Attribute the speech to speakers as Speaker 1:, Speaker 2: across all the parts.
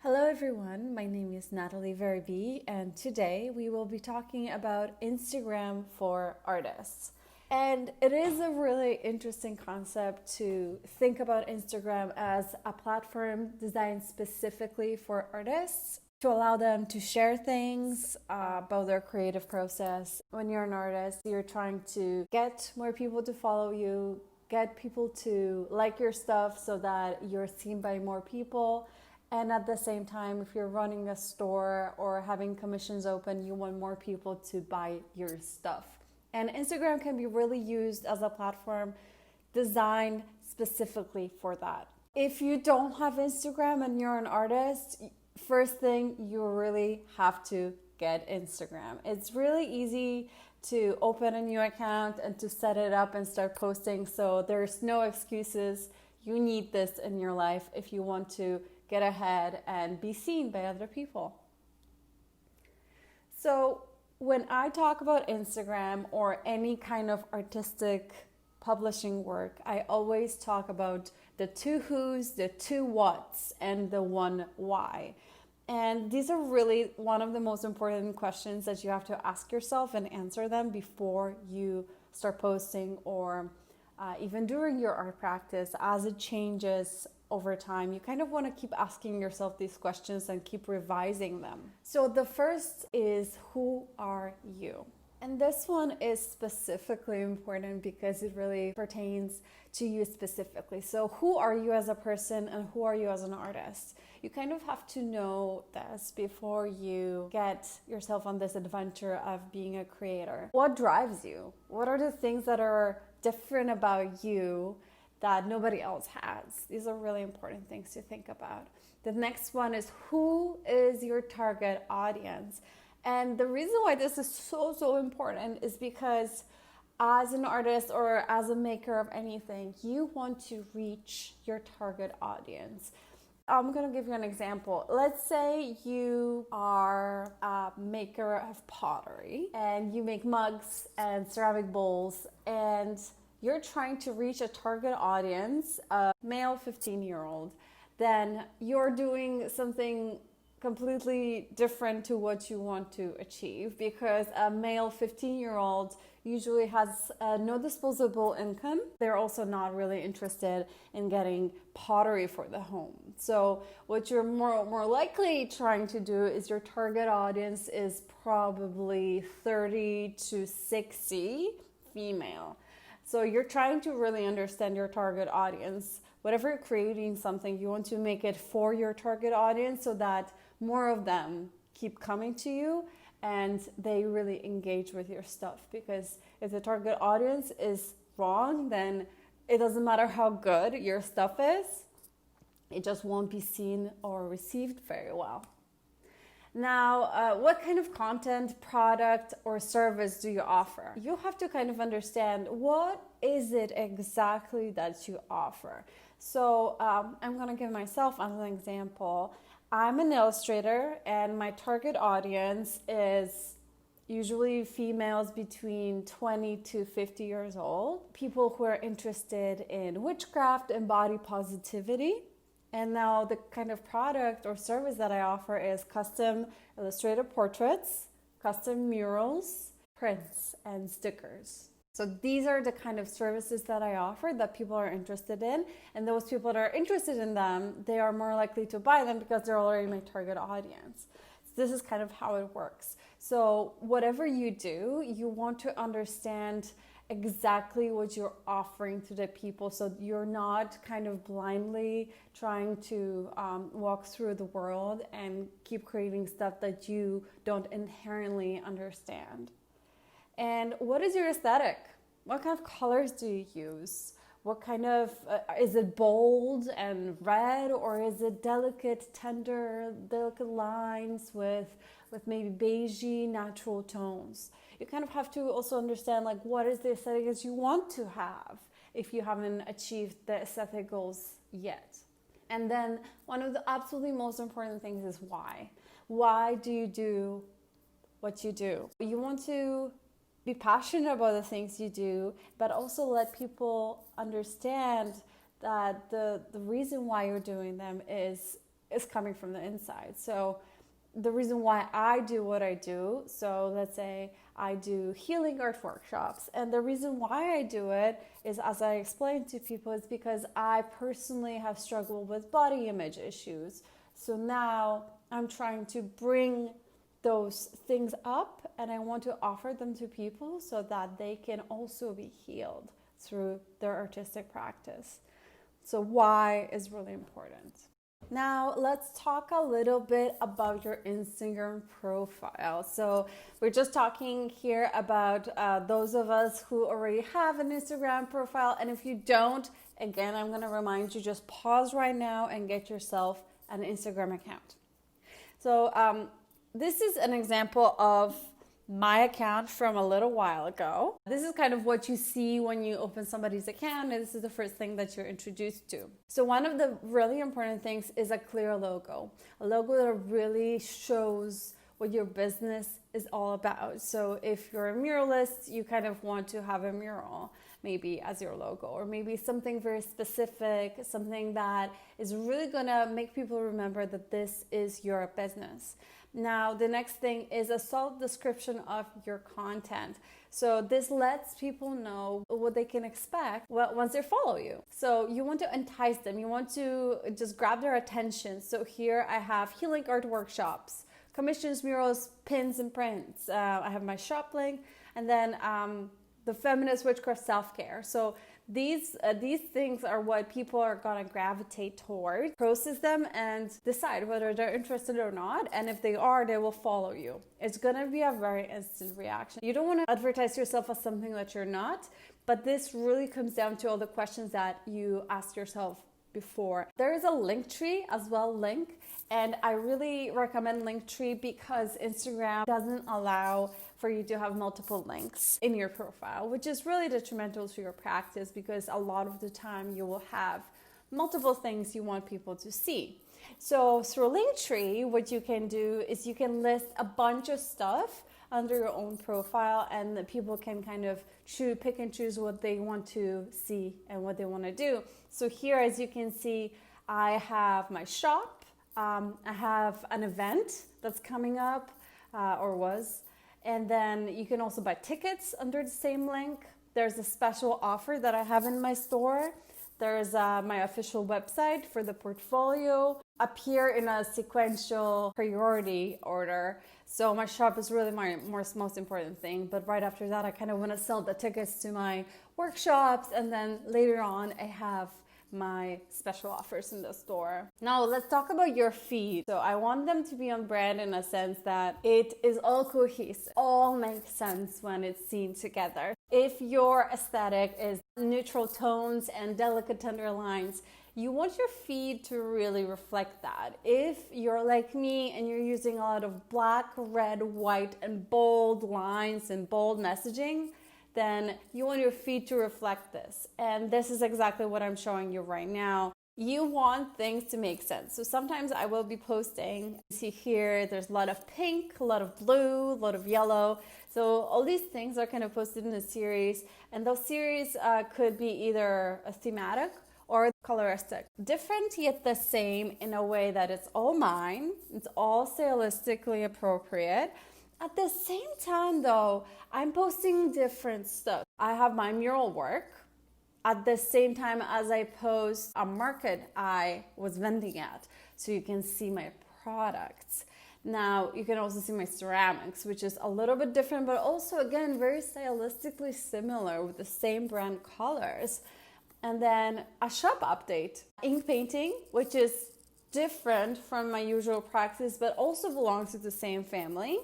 Speaker 1: Hello everyone, my name is Natalie Verby, and today we will be talking about Instagram for artists. And it is a really interesting concept to think about Instagram as a platform designed specifically for artists to allow them to share things about their creative process. When you're an artist, you're trying to get more people to follow you, get people to like your stuff so that you're seen by more people. And at the same time, if you're running a store or having commissions open, you want more people to buy your stuff. And Instagram can be really used as a platform designed specifically for that. If you don't have Instagram and you're an artist, first thing, you really have to get Instagram. It's really easy to open a new account and to set it up and start posting. So there's no excuses. You need this in your life if you want to get ahead and be seen by other people. So when I talk about Instagram or any kind of artistic publishing work, I always talk about the two who's, the two what's, and the one why. And these are really one of the most important questions that you have to ask yourself and answer them before you start posting or even during your art practice as it changes over time. You kind of want to keep asking yourself these questions and keep revising them. So the first is, who are you? And this one is specifically important because it really pertains to you specifically. So who are you as a person and who are you as an artist? You kind of have to know this before you get yourself on this adventure of being a creator. What drives you? What are the things that are different about you that nobody else has? These are really important things to think about. The next one is, who is your target audience? And the reason why this is so important is because as an artist or as a maker of anything, you want to reach your target audience. I'm going to give you an example. Let's say you are a maker of pottery and you make mugs and ceramic bowls, and you're trying to reach a target audience, a male 15-year-old, then you're doing something completely different to what you want to achieve, because a male 15-year-old usually has no disposable income. They're also not really interested in getting pottery for the home. So what you're more likely trying to do is your target audience is probably 30 to 60 female. So you're trying to really understand your target audience. Whatever you're creating something, you want to make it for your target audience so that more of them keep coming to you and they really engage with your stuff. Because if the target audience is wrong, then it doesn't matter how good your stuff is, it just won't be seen or received very well. Now, what kind of content, product, or service do you offer? You have to kind of understand, what is it exactly that you offer? So I'm going to give myself as an example. I'm an illustrator and my target audience is usually females between 20 to 50 years old, people who are interested in witchcraft and body positivity. And now the kind of product or service that I offer is custom illustrated portraits, custom murals, prints, and stickers. So these are the kind of services that I offer that people are interested in. And those people that are interested in them, they are more likely to buy them because they're already my target audience. So this is kind of how it works. So whatever you do, you want to understand exactly what you're offering to the people, so you're not kind of blindly trying to walk through the world and keep creating stuff that you don't inherently understand. And what is your aesthetic? What kind of colors do you use? What kind of, is it bold and red, or is it delicate, tender, delicate lines with maybe beigey, natural tones? You kind of have to also understand, like, what is the aesthetic that you want to have if you haven't achieved the aesthetic goals yet. And then one of the absolutely most important things is why. Why do you do what you do? You want to be passionate about the things you do, but also let people understand that the reason why you're doing them is is coming from the inside. So the reason why I do what I do, so let's say I do healing art workshops, and the reason why I do it is, as I explain to people, is because I personally have struggled with body image issues. So now I'm trying to bring those things up, and I want to offer them to people so that they can also be healed through their artistic practice. So why is really important. Now let's talk a little bit about your Instagram profile. So we're just talking here about those of us who already have an Instagram profile. And if you don't, again, I'm going to remind you, just pause right now and get yourself an Instagram account. So this is an example of my account from a little while ago. This is kind of what you see when you open somebody's account, and this is the first thing that you're introduced to. So one of the really important things is a clear logo, a logo that really shows what your business is all about. So if you're a muralist, you kind of want to have a mural maybe as your logo, or maybe something very specific, something that is really gonna make people remember that this is your business. Now, the next thing is a solid description of your content. So this lets people know what they can expect once they follow you. So you want to entice them. You want to just grab their attention. So here I have healing art workshops, commissions, murals, pins, and prints. I have my shop link, and then the feminist witchcraft self-care. So these things are what people are gonna gravitate toward, process them, and decide whether they're interested or not. And if they are, they will follow you. It's gonna be a very instant reaction. You don't want to advertise yourself as something that you're not, but this really comes down to all the questions that you ask yourself before. There is a Linktree as well, and I really recommend Linktree because Instagram doesn't allow for you to have multiple links in your profile, which is really detrimental to your practice because a lot of the time you will have multiple things you want people to see. So through Linktree, what you can do is you can list a bunch of stuff under your own profile, and the people can kind of pick and choose what they want to see and what they want to do. So here, as you can see, I have my shop. I have an event that's coming up or was. And then you can also buy tickets under the same link. There's a special offer that I have in my store. There's my official website for the portfolio up here in a sequential priority order. So my shop is really my most important thing. But right after that, I kind of want to sell the tickets to my workshops. And then later on, I have my special offers in the store. Now let's talk about your feed. So I want them to be on brand in a sense that it is all cohesive, all makes sense when it's seen together. If your aesthetic is neutral tones and delicate tender lines, you want your feed to really reflect that. If you're like me and you're using a lot of black, red, white, and bold lines and bold messaging, then you want your feed to reflect this. And this is exactly what I'm showing you right now. You want things to make sense. So sometimes I will be posting, see here, there's a lot of pink, a lot of blue, a lot of yellow. So all these things are kind of posted in a series. And those series could be either a thematic or coloristic. Different yet the same in a way that it's all mine. It's all stylistically appropriate. At the same time though, I'm posting different stuff. I have my mural work at the same time as I post a market I was vending at. So you can see my products. Now you can also see my ceramics, which is a little bit different, but also again, very stylistically similar with the same brand colors. And then a shop update, ink painting, which is different from my usual practice, but also belongs to the same family.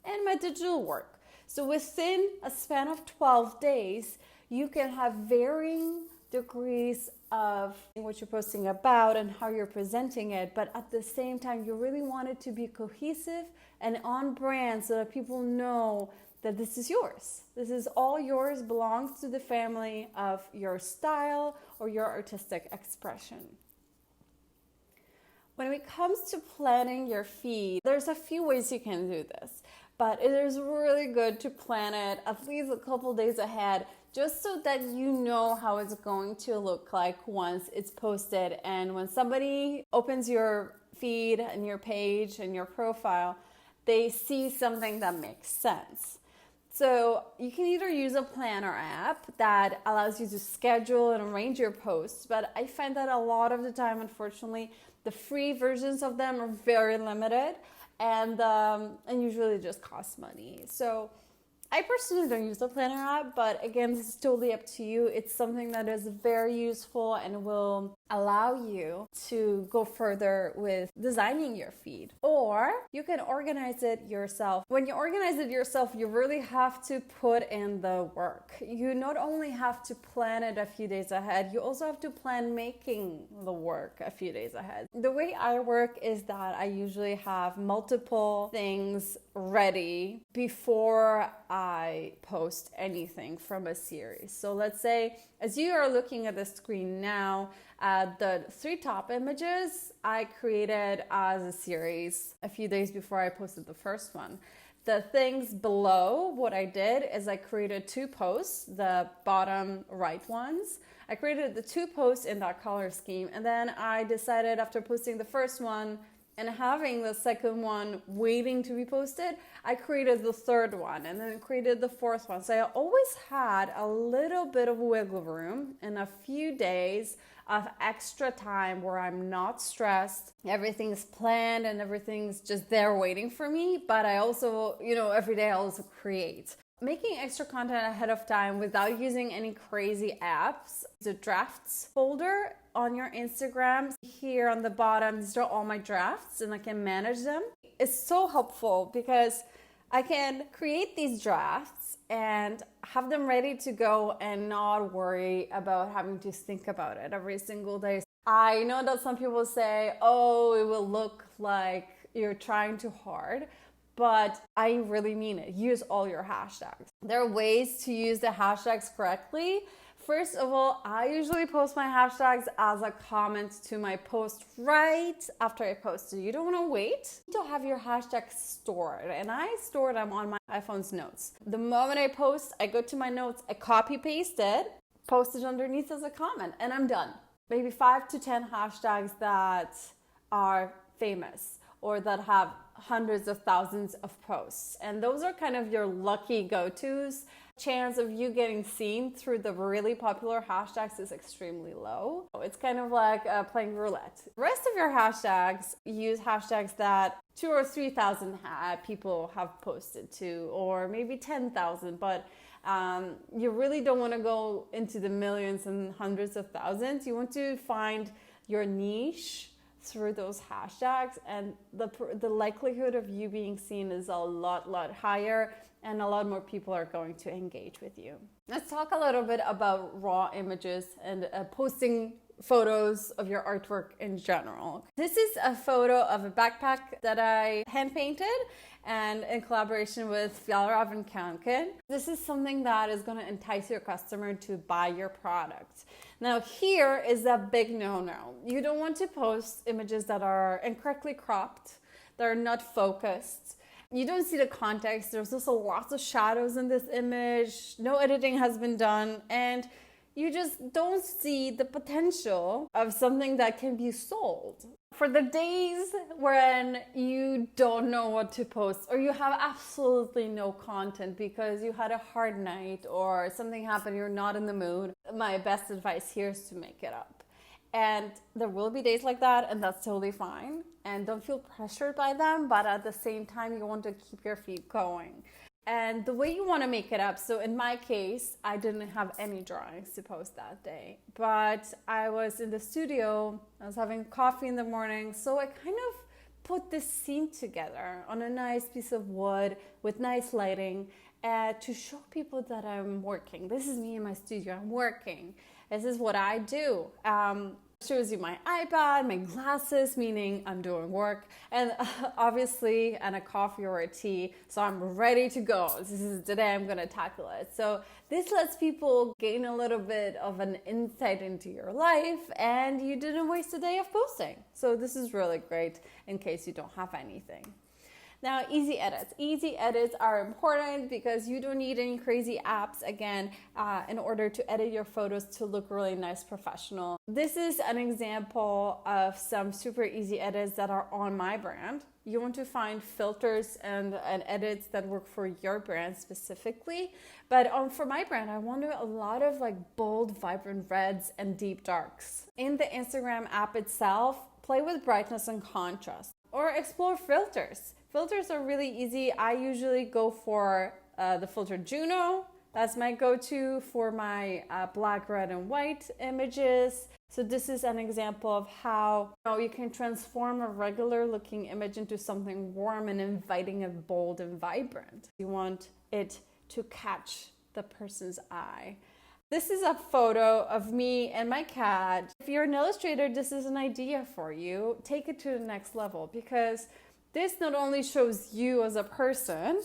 Speaker 1: And my digital work. So within a span of 12 days, you can have varying degrees of what you're posting about and how you're presenting it. But at the same time, you really want it to be cohesive and on brand so that people know that this is yours. This is all yours, belongs to the family of your style or your artistic expression. When it comes to planning your feed, there's a few ways you can do this. But it is really good to plan it at least a couple days ahead, just so that you know how it's going to look like once it's posted. And when somebody opens your feed and your page and your profile, they see something that makes sense. So you can either use a planner app that allows you to schedule and arrange your posts, but I find that a lot of the time, unfortunately, the free versions of them are very limited and usually just cost money. So I personally don't use the planner app, but again, this is totally up to you. It's something that is very useful and will allow you to go further with designing your feed. Or you can organize it yourself. When you organize it yourself, you really have to put in the work. You not only have to plan it a few days ahead, you also have to plan making the work a few days ahead. The way I work is that I usually have multiple things ready before I post anything from a series. So let's say, as you are looking at the screen now, the 3 top images I created as a series a few days before I posted the first one. The things below, what I did is I created 2 posts, the bottom right ones. I created the 2 posts in that color scheme, and then I decided after posting the first one and having the second one waiting to be posted, I created the 3rd one and then created the 4th one. So I always had a little bit of wiggle room and a few days of extra time where I'm not stressed. Everything's planned and everything's just there waiting for me. But I also, every day I also create. Making extra content ahead of time without using any crazy apps. The drafts folder on your Instagram, here on the bottom, these are all my drafts and I can manage them. It's so helpful because I can create these drafts and have them ready to go and not worry about having to think about it every single day. I know that some people say, oh, it will look like you're trying too hard. But I really mean it. Use all your hashtags. There are ways to use the hashtags correctly. First of all, I usually post my hashtags as a comment to my post right after I post it. You don't want to wait to have your hashtags stored. And I store them on my iPhone's notes. The moment I post, I go to my notes, I copy paste it, post it underneath as a comment, and I'm done. Maybe 5 to 10 hashtags that are famous or that have hundreds of thousands of posts. And those are kind of your lucky go-tos. Chance of you getting seen through the really popular hashtags is extremely low. It's kind of like playing roulette. The rest of your hashtags, use hashtags that 2,000 or 3,000 people have posted to, or maybe 10,000, but you really don't want to go into the millions and hundreds of thousands. You want to find your niche through those hashtags, and the likelihood of you being seen is a lot higher, and a lot more people are going to engage with you. Let's talk a little bit about raw images and posting photos of your artwork in general. This is a photo of a backpack that I hand painted and in collaboration with Fjallraven Kanken. This is something that is going to entice your customer to buy your product. Now here is a big no-no. You don't want to post images that are incorrectly cropped, that are not focused. You don't see the context. There's also lots of shadows in this image. No editing has been done, and you just don't see the potential of something that can be sold. For the days when you don't know what to post, or you have absolutely no content because you had a hard night or something happened, you're not in the mood, my best advice here is to make it up. And there will be days like that, and that's totally fine. And don't feel pressured by them, but at the same time, you want to keep your feet going. And the way you want to make it up, so in my case, I didn't have any drawings to post that day, but I was in the studio, I was having coffee in the morning, so I kind of put this scene together on a nice piece of wood with nice lighting to show people that I'm working. This is me in my studio, I'm working. This is what I do. Shows you my iPad, my glasses, meaning I'm doing work, and obviously, and a coffee or a tea, so I'm ready to go. This is today I'm gonna tackle it. So this lets people gain a little bit of an insight into your life, and you didn't waste a day of posting. So this is really great in case you don't have anything. Now, easy edits. Easy edits are important because you don't need any crazy apps, again, in order to edit your photos to look really nice, professional. This is an example of some super easy edits that are on my brand. You want to find filters and edits that work for your brand specifically. But for my brand, I want a lot of like bold, vibrant reds and deep darks. In the Instagram app itself, play with brightness and contrast or explore filters. Filters are really easy. I usually go for the filter Juno. That's my go-to for my black, red, and white images. So this is an example of how you can transform a regular looking image into something warm and inviting and bold and vibrant. You want it to catch the person's eye. This is a photo of me and my cat. If you're an illustrator, this is an idea for you. Take it to the next level, because this not only shows you as a person,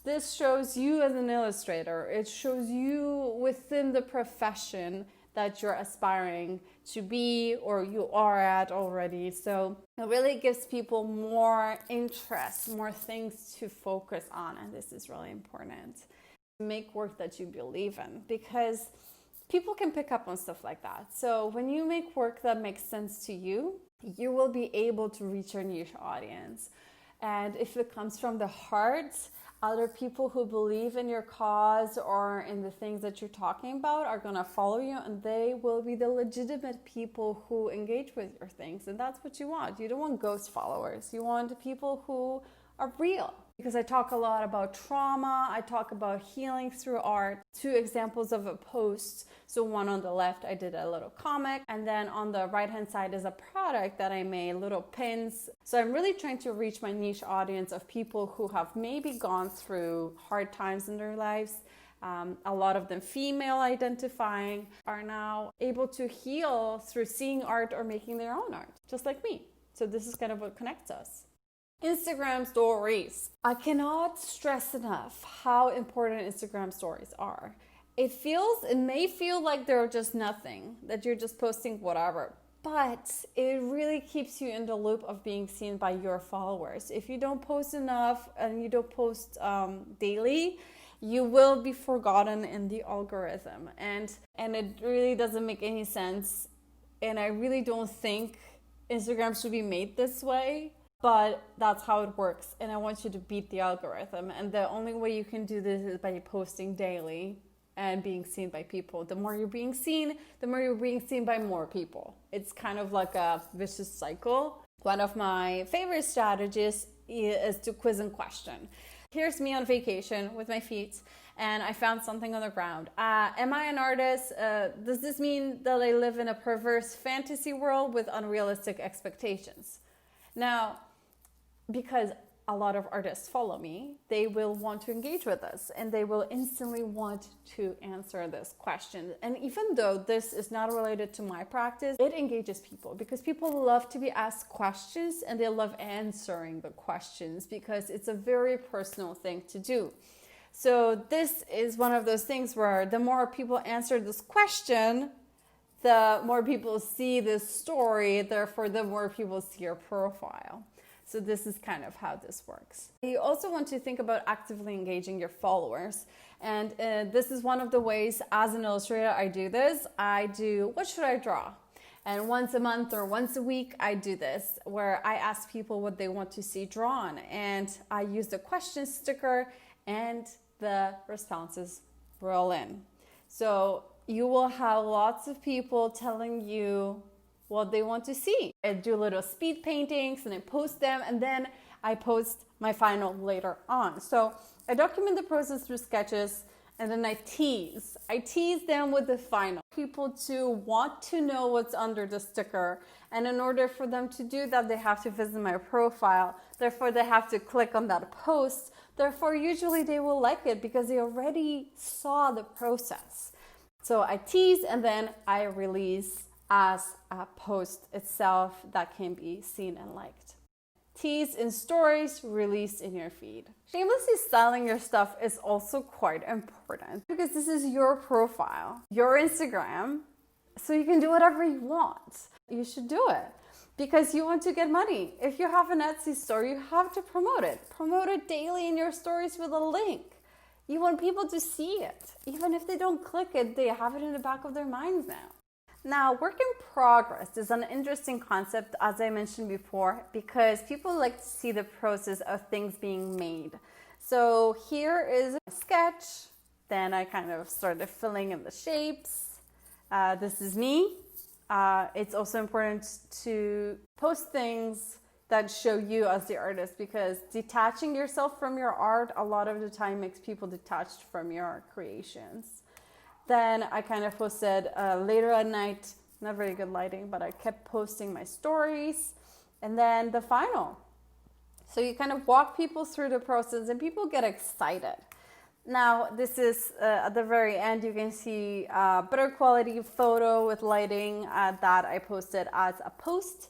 Speaker 1: this shows you as an illustrator. It shows you within the profession that you're aspiring to be or you are at already. So it really gives people more interest, more things to focus on. And this is really important. Make work that you believe in, because people can pick up on stuff like that. So when you make work that makes sense to you, you will be able to reach your niche audience. And if it comes from the heart, other people who believe in your cause or in the things that you're talking about are going to follow you, and they will be the legitimate people who engage with your things. And that's what you want. You don't want ghost followers. You want people who are real. Because I talk a lot about trauma, I talk about healing through art. 2 examples of a post. So one on the left, I did a little comic, and then on the right-hand side is a product that I made, little pins. So I'm really trying to reach my niche audience of people who have maybe gone through hard times in their lives. A lot of them female identifying, are now able to heal through seeing art or making their own art, just like me. So this is kind of what connects us. Instagram stories. I cannot stress enough how important Instagram stories are. It may feel like they're just nothing, that you're just posting whatever, but it really keeps you in the loop of being seen by your followers. If you don't post enough and you don't post daily, you will be forgotten in the algorithm. And it really doesn't make any sense. And I really don't think Instagram should be made this way. But that's how it works, and I want you to beat the algorithm. And the only way you can do this is by posting daily and being seen by people. The more you're being seen, the more you're being seen by more people. It's kind of like a vicious cycle. One of my favorite strategies is to quiz and question. Here's me on vacation with my feet, and I found something on the ground. Am I an artist? Does this mean that I live in a perverse fantasy world with unrealistic expectations? Now, because a lot of artists follow me, they will want to engage with us, and they will instantly want to answer this question. And even though this is not related to my practice, it engages people because people love to be asked questions, and they love answering the questions because it's a very personal thing to do. So this is one of those things where the more people answer this question, the more people see this story, therefore the more people see your profile. So this is kind of how this works. You also want to think about actively engaging your followers. And this is one of the ways as an illustrator I do this. I do, what should I draw? And once a month or once a week, I do this where I ask people what they want to see drawn. And I use the question sticker and the responses roll in. So you will have lots of people telling you what they want to see. I do little speed paintings and I post them, and then I post my final later on. So I document the process through sketches, and then I tease them with the final. People to want to know what's under the sticker, and in order for them to do that, they have to visit my profile. Therefore, they have to click on that post. Therefore, usually they will like it because they already saw the process. So I tease, and then I release as a post itself that can be seen and liked. Tease in stories, release in your feed. Shamelessly styling your stuff is also quite important because this is your profile, your Instagram, so you can do whatever you want. You should do it. because you want to get money. If you have an Etsy store, you have to promote it. Promote it daily in your stories with a link. You want people to see it. Even if they don't click it, they have it in the back of their minds now. Now, work in progress is an interesting concept, as I mentioned before, because people like to see the process of things being made. So here is a sketch. Then I kind of started filling in the shapes. This is me. It's also important to post things that show you as the artist, because detaching yourself from your art a lot of the time makes people detached from your creations. Then I kind of posted later at night, not very good lighting, but I kept posting my stories. And then the final. So you kind of walk people through the process and people get excited. Now, this is at the very end, you can see a better quality photo with lighting that I posted as a post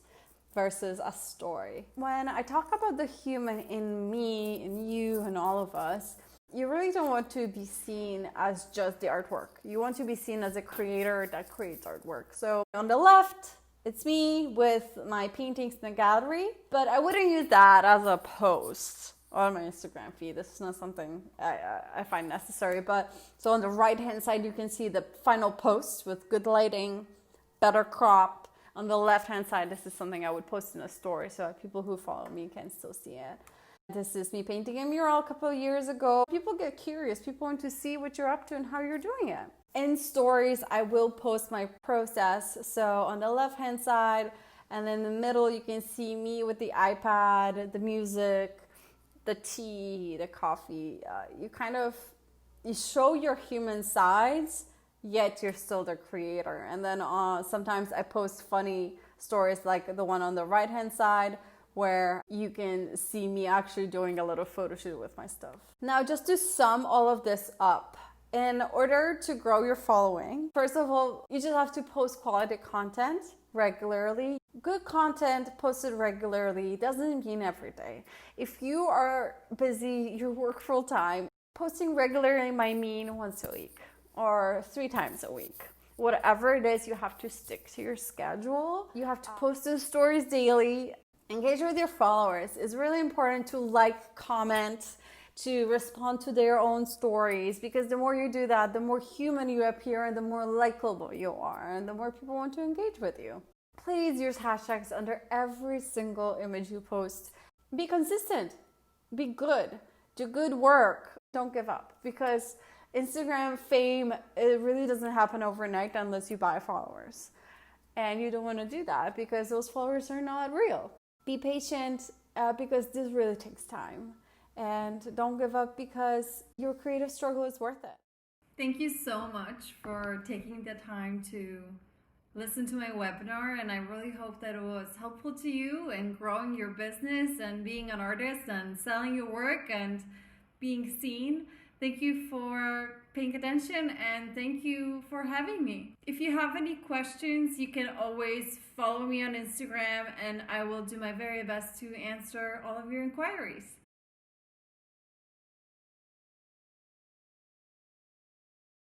Speaker 1: versus a story. When I talk about the human in me, in you, and all of us, you really don't want to be seen as just the artwork. You want to be seen as a creator that creates artwork. So on the left, it's me with my paintings in the gallery, but I wouldn't use that as a post on my Instagram feed. This is not something I find necessary. But so on the right hand side, you can see the final post with good lighting, better crop. On the left hand side, this is something I would post in a story so that people who follow me can still see it. This is me painting a mural a couple of years ago. People get curious. People want to see what you're up to and how you're doing it. In stories, I will post my process. So on the left hand side and in the middle, you can see me with the iPad, the music, the tea, the coffee. You show your human sides, yet you're still the creator. And then sometimes I post funny stories like the one on the right hand side, where you can see me actually doing a little photo shoot with my stuff. Now, just to sum all of this up, in order to grow your following, first of all, you just have to post quality content regularly. Good content posted regularly doesn't mean every day. If you are busy, you work full time, posting regularly might mean once a week or 3 times a week. Whatever it is, you have to stick to your schedule. You have to post those stories daily. Engage with your followers. It's really important to like, comment, to respond to their own stories, because the more you do that, the more human you appear and the more likable you are and the more people want to engage with you. Please use hashtags under every single image you post. Be consistent. Be good. Do good work. Don't give up, because Instagram fame, it really doesn't happen overnight unless you buy followers. And you don't want to do that because those followers are not real. Be patient because this really takes time. And don't give up, because your creative struggle is worth it.
Speaker 2: Thank you so much for taking the time to listen to my webinar, and I really hope that it was helpful to you in growing your business and being an artist and selling your work and being seen. Thank you for paying attention, and thank you for having me. If you have any questions, you can always follow me on Instagram, and I will do my very best to answer all of your inquiries.